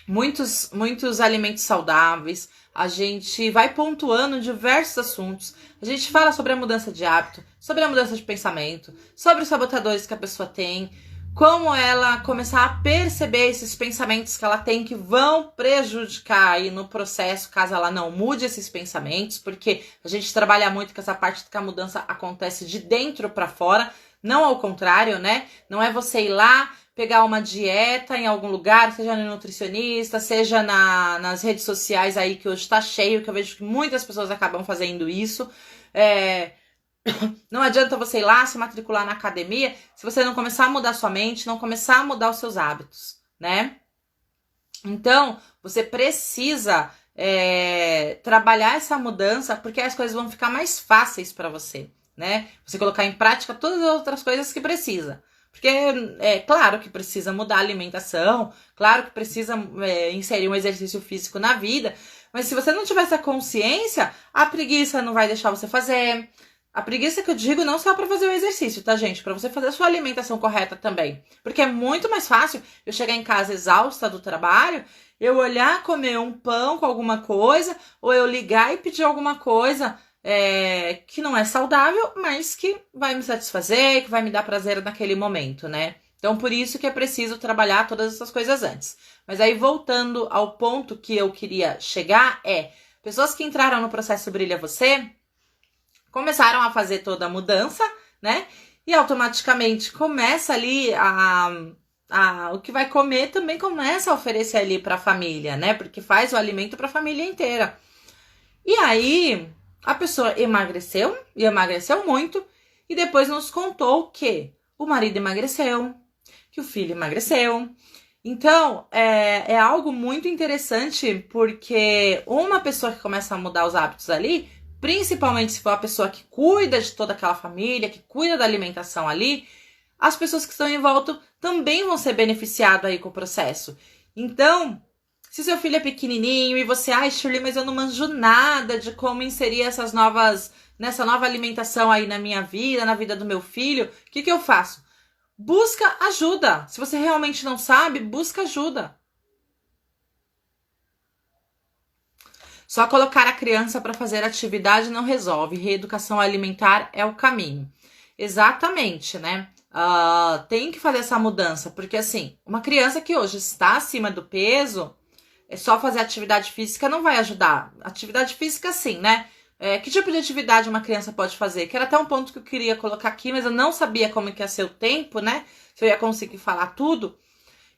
muitos alimentos saudáveis, a gente vai pontuando diversos assuntos, a gente fala sobre a mudança de hábito, sobre a mudança de pensamento, sobre os sabotadores que a pessoa tem, como ela começar a perceber esses pensamentos que ela tem que vão prejudicar aí no processo, caso ela não mude esses pensamentos, porque a gente trabalha muito com essa parte que a mudança acontece de dentro para fora, não ao contrário, né? Não é você ir lá, pegar uma dieta em algum lugar, seja no nutricionista, seja nas redes sociais aí, que hoje tá cheio, que eu vejo que muitas pessoas acabam fazendo isso. Não adianta você ir lá se matricular na academia se você não começar a mudar sua mente, não começar a mudar os seus hábitos, né? Então, você precisa trabalhar essa mudança, porque as coisas vão ficar mais fáceis para você, né? Você colocar em prática todas as outras coisas que precisa. Porque é claro que precisa mudar a alimentação, claro que precisa inserir um exercício físico na vida, mas se você não tiver essa consciência, a preguiça não vai deixar você fazer, A preguiça que eu digo não só para fazer o exercício, tá, gente? Para você fazer a sua alimentação correta também. Porque é muito mais fácil eu chegar em casa exausta do trabalho, eu olhar, comer um pão com alguma coisa, ou eu ligar e pedir alguma coisa que não é saudável, mas que vai me satisfazer, que vai me dar prazer naquele momento, né? Então, por isso que é preciso trabalhar todas essas coisas antes. Mas aí, voltando ao ponto que eu queria chegar, pessoas que entraram no processo Brilha Você começaram a fazer toda a mudança, né? E automaticamente começa ali o que vai comer também começa a oferecer ali para a família, né? Porque faz o alimento para a família inteira. E aí a pessoa emagreceu, e emagreceu muito, e depois nos contou que o marido emagreceu, que o filho emagreceu. Então, é algo muito interessante, porque uma pessoa que começa a mudar os hábitos ali, principalmente se for a pessoa que cuida de toda aquela família, que cuida da alimentação ali, as pessoas que estão em volta também vão ser beneficiadas aí com o processo. Então, se seu filho é pequenininho e você, Shirley, mas eu não manjo nada de como inserir nessa nova alimentação aí na minha vida, na vida do meu filho, o que eu faço? Busca ajuda. Se você realmente não sabe, busca ajuda. Só colocar a criança para fazer atividade não resolve. Reeducação alimentar é o caminho. Exatamente, né? Tem que fazer essa mudança, porque assim, uma criança que hoje está acima do peso, só fazer atividade física não vai ajudar. Atividade física sim, né? Que tipo de atividade uma criança pode fazer? Que era até um ponto que eu queria colocar aqui, mas eu não sabia como que ia ser o tempo, né? Se eu ia conseguir falar tudo.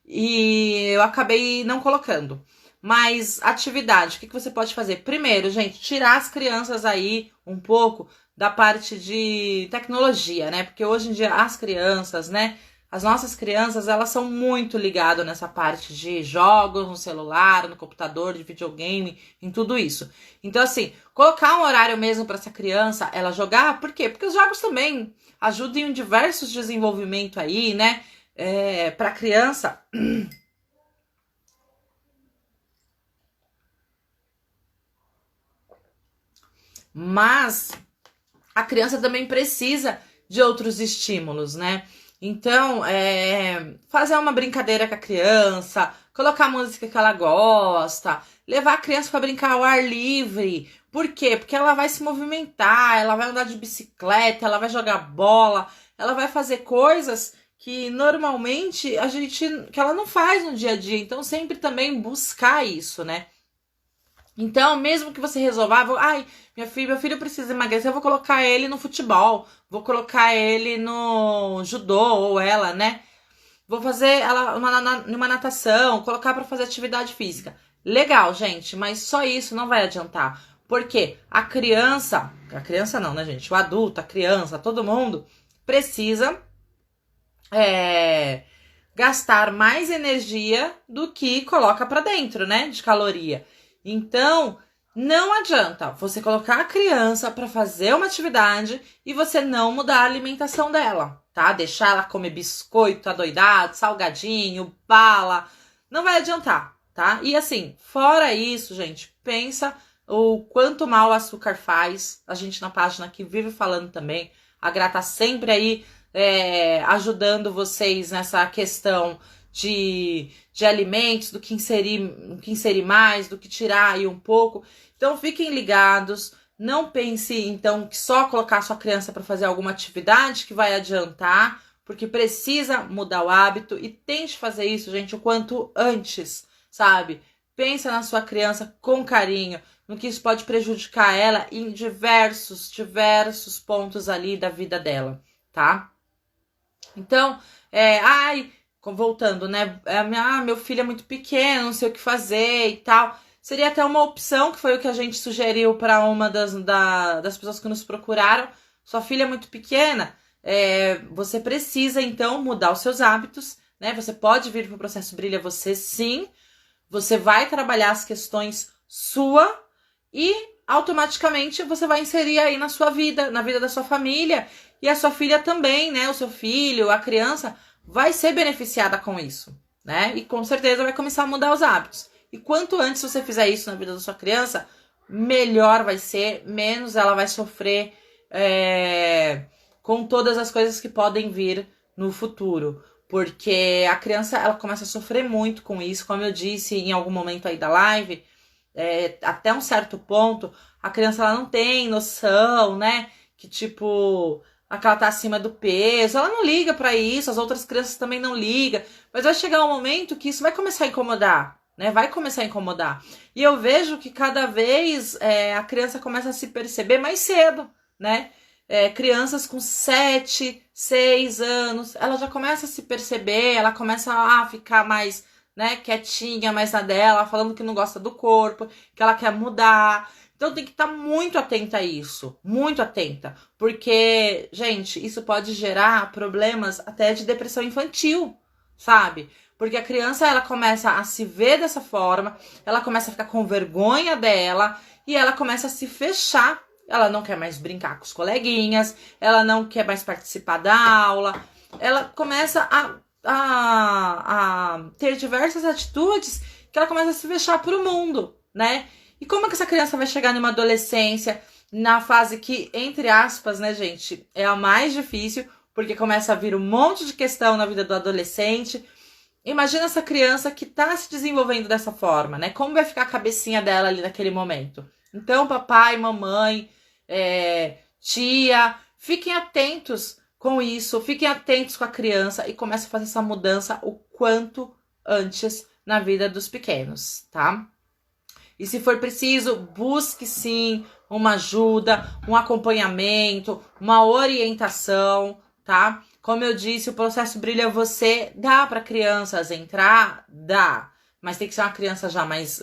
E eu acabei não colocando. Mas atividade, o que você pode fazer? Primeiro, gente, tirar as crianças aí um pouco da parte de tecnologia, né? Porque hoje em dia as crianças, né? As nossas crianças, elas são muito ligadas nessa parte de jogos no celular, no computador, de videogame, em tudo isso. Então, assim, colocar um horário mesmo para essa criança, ela jogar, por quê? Porque os jogos também ajudam em diversos desenvolvimentos aí, né? Para a criança. Mas a criança também precisa de outros estímulos, né? Então, fazer uma brincadeira com a criança, colocar a música que ela gosta, levar a criança para brincar ao ar livre. Por quê? Porque ela vai se movimentar, ela vai andar de bicicleta, ela vai jogar bola, ela vai fazer coisas que normalmente que ela não faz no dia a dia. Então, sempre também buscar isso, né? Então, mesmo que você resolva, meu filho precisa emagrecer, eu vou colocar ele no futebol, vou colocar ele no judô, ou ela, né? Vou fazer ela numa natação, colocar para fazer atividade física. Legal, gente, mas só isso não vai adiantar. Porque a criança não, né, gente? O adulto, a criança, todo mundo precisa gastar mais energia do que coloca para dentro, né? De caloria. Então, não adianta você colocar a criança para fazer uma atividade e você não mudar a alimentação dela, tá? Deixar ela comer biscoito adoidado, salgadinho, bala, não vai adiantar, tá? E assim, fora isso, gente, pensa o quanto mal o açúcar faz. A gente na página aqui vive falando também. A Gra tá sempre aí ajudando vocês nessa questão de alimentos, do que inserir mais, do que tirar aí um pouco. Então fiquem ligados, não pense então que só colocar sua criança para fazer alguma atividade que vai adiantar, porque precisa mudar o hábito e tente fazer isso, gente, o quanto antes, sabe? Pensa na sua criança com carinho, no que isso pode prejudicar ela em diversos pontos ali da vida dela, tá? Então, voltando, né? Meu filho é muito pequeno, não sei o que fazer e tal. Seria até uma opção, que foi o que a gente sugeriu para uma das pessoas que nos procuraram. Sua filha é muito pequena, você precisa, então, mudar os seus hábitos, né? Você pode vir para o processo Brilha Você, sim. Você vai trabalhar as questões sua e automaticamente você vai inserir aí na sua vida, na vida da sua família. E a sua filha também, né? O seu filho, a criança vai ser beneficiada com isso, né? E com certeza vai começar a mudar os hábitos. E quanto antes você fizer isso na vida da sua criança, melhor vai ser, menos ela vai sofrer com todas as coisas que podem vir no futuro. Porque a criança, ela começa a sofrer muito com isso. Como eu disse em algum momento aí da live, até um certo ponto, a criança ela não tem noção, né? Que tipo, que ela tá acima do peso, ela não liga pra isso, as outras crianças também não ligam. Mas vai chegar um momento que isso vai começar a incomodar, né? Vai começar a incomodar. E eu vejo que cada vez a criança começa a se perceber mais cedo, né? Crianças com 7, 6 anos, ela já começa a se perceber, ela começa a ficar mais, né, quietinha, mais na dela, falando que não gosta do corpo, que ela quer mudar. Então tem que estar muito atenta a isso, muito atenta, porque, gente, isso pode gerar problemas até de depressão infantil, sabe? Porque a criança, ela começa a se ver dessa forma, ela começa a ficar com vergonha dela e ela começa a se fechar. Ela não quer mais brincar com os coleguinhas, ela não quer mais participar da aula, ela começa a ter diversas atitudes que ela começa a se fechar para o mundo, né? E como é que essa criança vai chegar numa adolescência, na fase que, entre aspas, né, gente, é a mais difícil, porque começa a vir um monte de questão na vida do adolescente. Imagina essa criança que tá se desenvolvendo dessa forma, né? Como vai ficar a cabecinha dela ali naquele momento? Então, papai, mamãe, tia, fiquem atentos com isso, fiquem atentos com a criança e comecem a fazer essa mudança o quanto antes na vida dos pequenos, tá? E se for preciso, busque sim uma ajuda, um acompanhamento, uma orientação, tá? Como eu disse, o processo Brilha Você dá para crianças entrar? Dá. Mas tem que ser uma criança já mais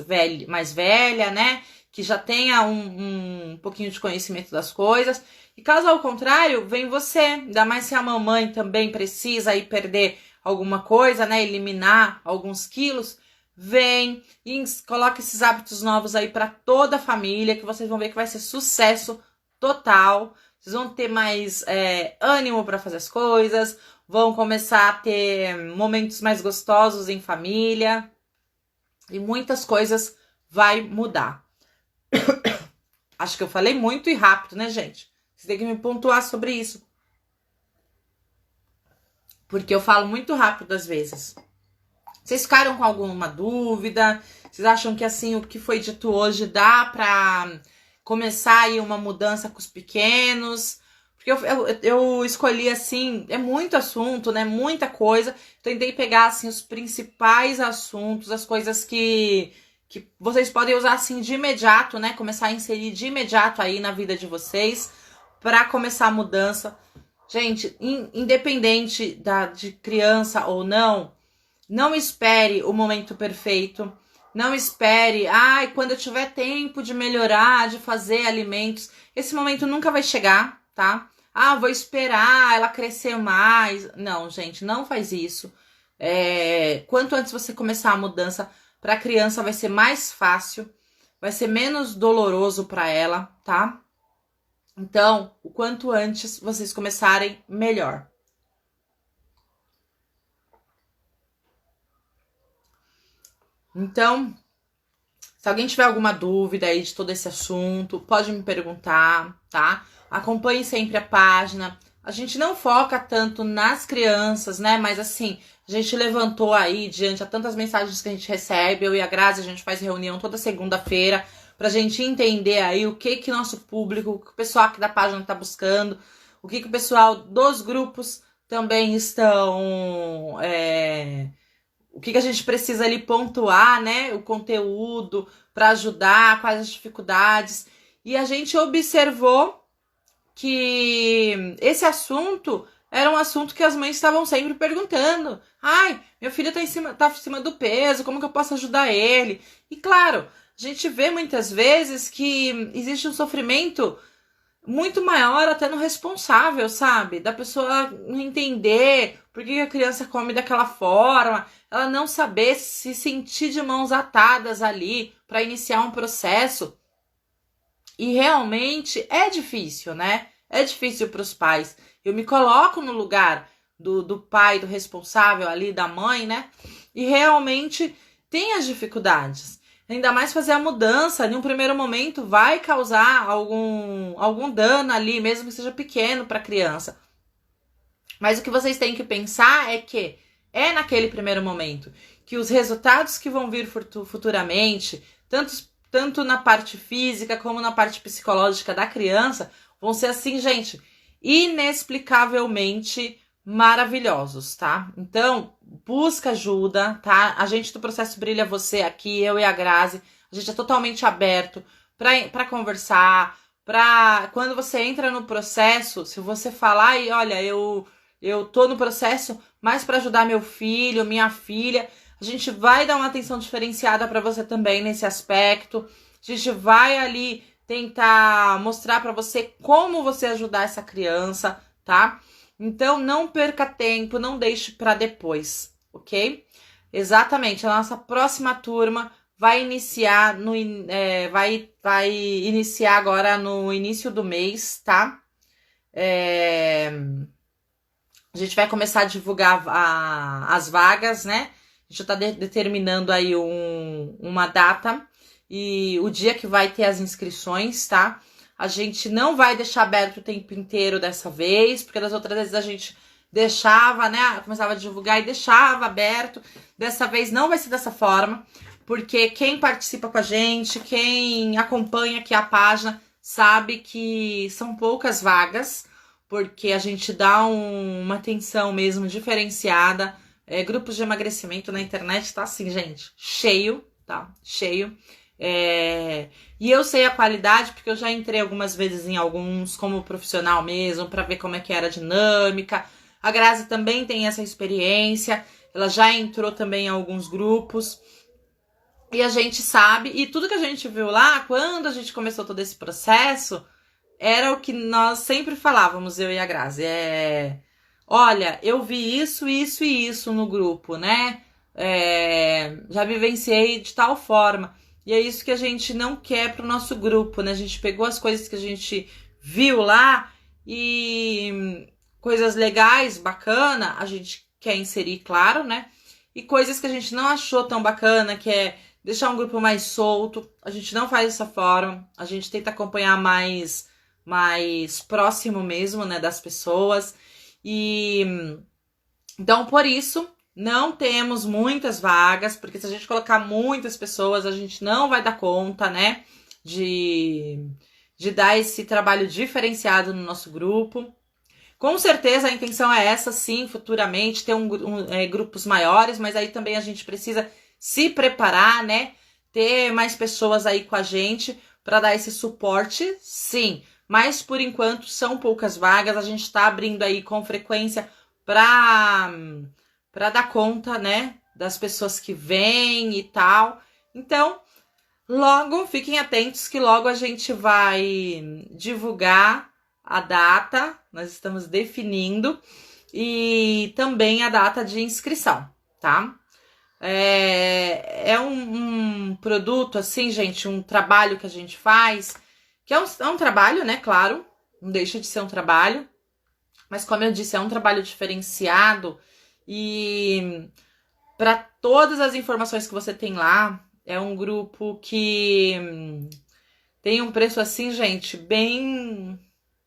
velha, né? Que já tenha um pouquinho de conhecimento das coisas. E caso ao contrário, vem você. Ainda mais se a mamãe também precisa ir perder alguma coisa, né? Eliminar alguns quilos. Vem e coloca esses hábitos novos aí para toda a família, que vocês vão ver que vai ser sucesso total. Vocês vão ter mais ânimo para fazer as coisas, vão começar a ter momentos mais gostosos em família e muitas coisas vai mudar. Acho que eu falei muito e rápido, né, gente? Vocês têm que me pontuar sobre isso. Porque eu falo muito rápido às vezes. Vocês ficaram com alguma dúvida? Vocês acham que assim, o que foi dito hoje dá pra começar aí uma mudança com os pequenos? Porque eu escolhi assim, é muito assunto, né? Muita coisa. Tentei pegar assim os principais assuntos, as coisas que vocês podem usar assim de imediato, né? Começar a inserir de imediato aí na vida de vocês para começar a mudança. Gente, independente de criança ou não, não espere o momento perfeito. Não espere, quando eu tiver tempo de melhorar, de fazer alimentos. Esse momento nunca vai chegar, tá? Vou esperar ela crescer mais. Não, gente, não faz isso. Quanto antes você começar a mudança, para a criança vai ser mais fácil, vai ser menos doloroso para ela, tá? Então, o quanto antes vocês começarem, melhor. Então, se alguém tiver alguma dúvida aí de todo esse assunto, pode me perguntar, tá? Acompanhe sempre a página. A gente não foca tanto nas crianças, né? Mas assim, a gente levantou aí, diante a tantas mensagens que a gente recebe, eu e a Grazi, a gente faz reunião toda segunda-feira pra gente entender aí o que nosso público, o que o pessoal aqui da página tá buscando, o que o pessoal dos grupos também estão... O que a gente precisa ali pontuar, né? O conteúdo para ajudar, quais as dificuldades. E a gente observou que esse assunto era um assunto que as mães estavam sempre perguntando. Meu filho tá acima do peso, como que eu posso ajudar ele? E claro, a gente vê muitas vezes que existe um sofrimento muito maior até no responsável, sabe? Da pessoa não entender por que a criança come daquela forma, ela não saber se sentir de mãos atadas ali para iniciar um processo. E realmente é difícil, né? É difícil para os pais. Eu me coloco no lugar do pai, do responsável ali, da mãe, né? E realmente tem as dificuldades. Ainda mais fazer a mudança, em um primeiro momento, vai causar algum dano ali, mesmo que seja pequeno para a criança. Mas o que vocês têm que pensar é que é naquele primeiro momento que os resultados que vão vir futuramente, tanto na parte física como na parte psicológica da criança, vão ser assim, gente, inexplicavelmente maravilhosos, tá? Então, busca ajuda, tá? A gente do Processo Brilha Você aqui, eu e a Grazi, a gente é totalmente aberto para conversar, para quando você entra no processo, se você falar e olha, eu tô no processo mais para ajudar meu filho, minha filha, a gente vai dar uma atenção diferenciada para você também nesse aspecto. A gente vai ali tentar mostrar para você como você ajudar essa criança, tá? Então não perca tempo, não deixe para depois, ok? Exatamente, a nossa próxima turma vai iniciar vai iniciar agora no início do mês, tá? A gente vai começar a divulgar as vagas, né? A gente já está determinando aí uma data e o dia que vai ter as inscrições, tá? A gente não vai deixar aberto o tempo inteiro dessa vez, porque das outras vezes a gente deixava, né? Começava a divulgar e deixava aberto. Dessa vez não vai ser dessa forma, porque quem participa com a gente, quem acompanha aqui a página, sabe que são poucas vagas, porque a gente dá uma atenção mesmo diferenciada. Grupos de emagrecimento na internet tá assim, gente, cheio, tá? Cheio. E eu sei a qualidade, porque eu já entrei algumas vezes em alguns como profissional mesmo, para ver como é que era a dinâmica. A Grazi também tem essa experiência, ela já entrou também em alguns grupos. E a gente sabe, e tudo que a gente viu lá, quando a gente começou todo esse processo, era o que nós sempre falávamos, eu e a Grazi. Olha, eu vi isso, isso e isso no grupo, né? Já vivenciei de tal forma. E é isso que a gente não quer pro nosso grupo, né? A gente pegou as coisas que a gente viu lá e coisas legais, bacana, a gente quer inserir, claro, né? E coisas que a gente não achou tão bacana, que é deixar um grupo mais solto. A gente não faz dessa forma. A gente tenta acompanhar mais próximo mesmo, né, das pessoas. E então, por isso, não temos muitas vagas, porque se a gente colocar muitas pessoas, a gente não vai dar conta, né, de dar esse trabalho diferenciado no nosso grupo. Com certeza a intenção é essa, sim, futuramente, ter grupos maiores, mas aí também a gente precisa se preparar, né, ter mais pessoas aí com a gente para dar esse suporte, sim. Mas por enquanto são poucas vagas, a gente está abrindo aí com frequência para dar conta, né, das pessoas que vêm e tal. Então, logo, fiquem atentos que logo a gente vai divulgar a data, nós estamos definindo, e também a data de inscrição, tá? É um produto, assim, gente, um trabalho que a gente faz, que é um trabalho, né, claro, não deixa de ser um trabalho, mas como eu disse, é um trabalho diferenciado e para todas as informações que você tem lá, é um grupo que tem um preço assim, gente, bem,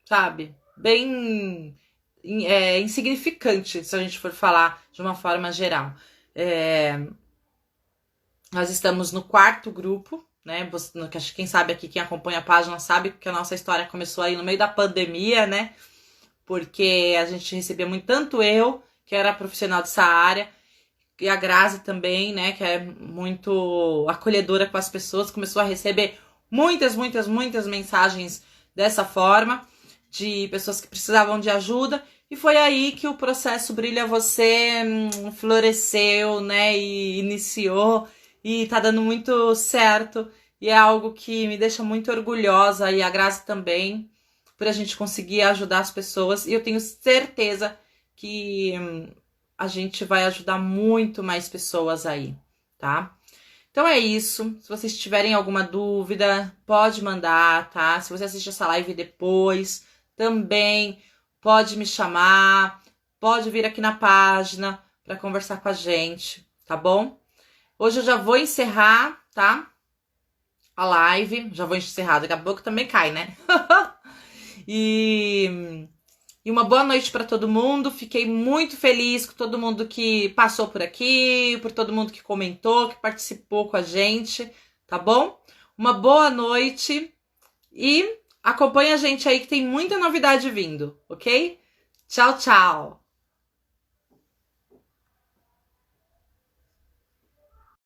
sabe, bem insignificante, se a gente for falar de uma forma geral. Nós estamos no 4º grupo, né? Quem sabe aqui, quem acompanha a página, sabe que a nossa história começou aí no meio da pandemia, né? Porque a gente recebia muito, tanto eu, que era profissional dessa área, e a Grazi também, né? Que é muito acolhedora com as pessoas, começou a receber muitas mensagens dessa forma, de pessoas que precisavam de ajuda, e foi aí que o Processo Brilha Você floresceu, né? E iniciou, e tá dando muito certo, e é algo que me deixa muito orgulhosa, e a Grazi também, por a gente conseguir ajudar as pessoas, e eu tenho certeza que a gente vai ajudar muito mais pessoas aí, tá? Então é isso. Se vocês tiverem alguma dúvida, pode mandar, tá? Se você assistir essa live depois, também pode me chamar, pode vir aqui na página para conversar com a gente, tá bom? Hoje eu já vou encerrar, tá? a live. Já vou encerrar, daqui a pouco também cai, né? E uma boa noite para todo mundo. Fiquei muito feliz com todo mundo que passou por aqui, por todo mundo que comentou, que participou com a gente, tá bom? Uma boa noite e acompanha a gente aí que tem muita novidade vindo, ok? Tchau, tchau!